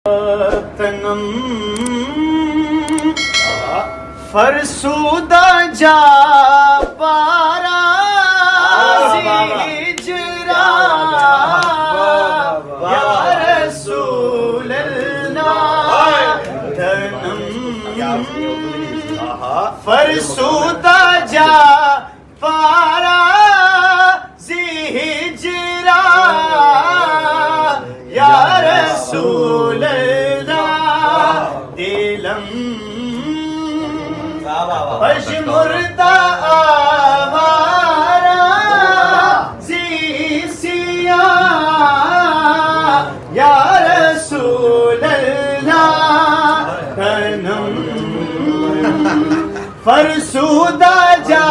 تنم فرسودہ جا پارا ہجرا یا رسول اللہ تنم فرسودہ جا پارا ہجرا یا رسول اللہ دلم پشمردہ آوارا سیاہ یا رسول اللہ تنم فرسودہ جا